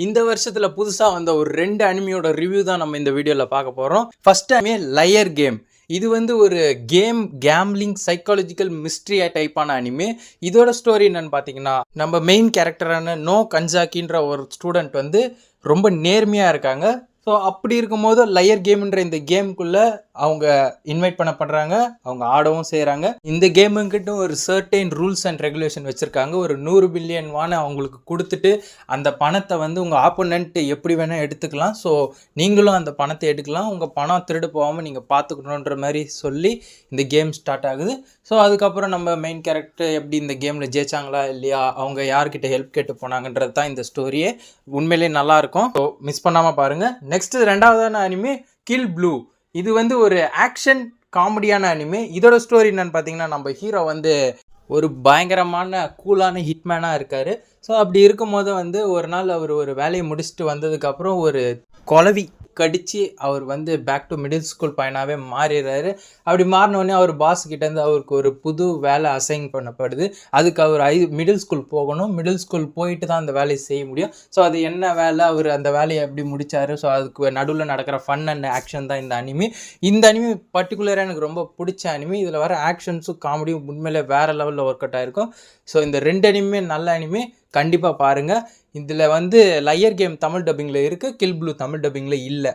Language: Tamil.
இந்த வருஷத்துல புதுசா வந்த ஒரு 2 அனிமியோட ரிவ்யூ தான் நம்ம இந்த வீடியோல பார்க்க போறோம். First anime layer game. இது வந்து ஒரு கேம்லிங் சைக்காலஜிக்கல் மிஸ்ட்ரி டைப்பான அனிமே. இதோட ஸ்டோரி என்னன்னு பார்த்தீங்கன்னா, நம்ம மெயின் கேரக்டரான நோ கன்சாக்கின்ற ஒரு ஸ்டூடெண்ட் வந்து ரொம்ப நேர்மையா இருக்காங்க. ஸோ அப்படி இருக்கும்போது லயர் கேம்ன்ற இந்த கேமுக்குள்ளே அவங்க இன்வைட் பண்ணப்படுறாங்க, அவங்க ஆடவும் செய்கிறாங்க. இந்த கேமுங்கிட்ட ஒரு சர்டைன் ரூல்ஸ் அண்ட் ரெகுலேஷன் வச்சுருக்காங்க. ஒரு 100 பில்லியன் வான அவங்களுக்கு கொடுத்துட்டு அந்த பணத்தை வந்து உங்கள் ஆப்போனண்ட் எப்படி வேணால் எடுத்துக்கலாம். ஸோ நீங்களும் அந்த பணத்தை எடுக்கலாம், உங்கள் பணம் திருடு போகாமல் நீங்கள் பார்த்துக்கணுன்ற மாதிரி சொல்லி இந்த கேம் ஸ்டார்ட் ஆகுது. ஸோ அதுக்கப்புறம் நம்ம மெயின் கேரக்டர் எப்படி இந்த கேமில் ஜெயிச்சாங்களா இல்லையா, அவங்க யார்கிட்ட ஹெல்ப் கேட்டு போனாங்கன்றது தான் இந்த ஸ்டோரியே. உண்மையிலேயே நல்லாயிருக்கும். ஸோ மிஸ் பண்ணாமல் பாருங்கள். நெக்ஸ்ட் ரெண்டாவதான அனிமே கில் ப்ளூ. இது வந்து ஒரு ஆக்ஷன் காமெடியான அனிமே. இதோட ஸ்டோரி என்னன்னு பார்த்தீங்கன்னா, நம்ம ஹீரோ வந்து ஒரு பயங்கரமான கூலான ஹிட்மேனாக இருக்கார். ஸோ அப்படி இருக்கும்போது வந்து ஒரு நாள் அவர் ஒரு வேலையை முடிச்சுட்டு வந்ததுக்கப்புறம் ஒரு குளவி கடித்து அவர் வந்து பேக் டு மிடில் ஸ்கூல் பையனாகவே மாறிடுறாரு. அப்படி மாறினோடனே அவர் பாஸ் கிட்டேருந்து அவருக்கு ஒரு புது வேலை அசைன் பண்ணப்படுது. அதுக்கு அவர் மிடில் ஸ்கூல் போகணும். மிடில் ஸ்கூல் போயிட்டு தான் அந்த வேலையை செய்ய முடியும். ஸோ அது என்ன வேலை, அவர் அந்த வேலையை எப்படி முடித்தார், ஸோ அதுக்கு நடுவில் நடக்கிற ஃபன் அண்ட் ஆக்ஷன் தான் இந்த அனிமி. இந்த அனிமி பர்டிகுலராக எனக்கு ரொம்ப பிடிச்ச அனிமி. இதில் வர ஆக்ஷன்ஸும் காமெடியும் உண்மையிலே வேறு லெவலில் ஒர்க் அவுட் ஆகிருக்கும். ஸோ இந்த 2 அனிமே நல்ல அனிமே, கண்டிப்பாக பாருங்கள். இதில் வந்து லயர் கேம் தமிழ் டப்பிங்கில் இருக்குது, கில் ப்ளூ தமிழ் டப்பிங்கில் இல்லை.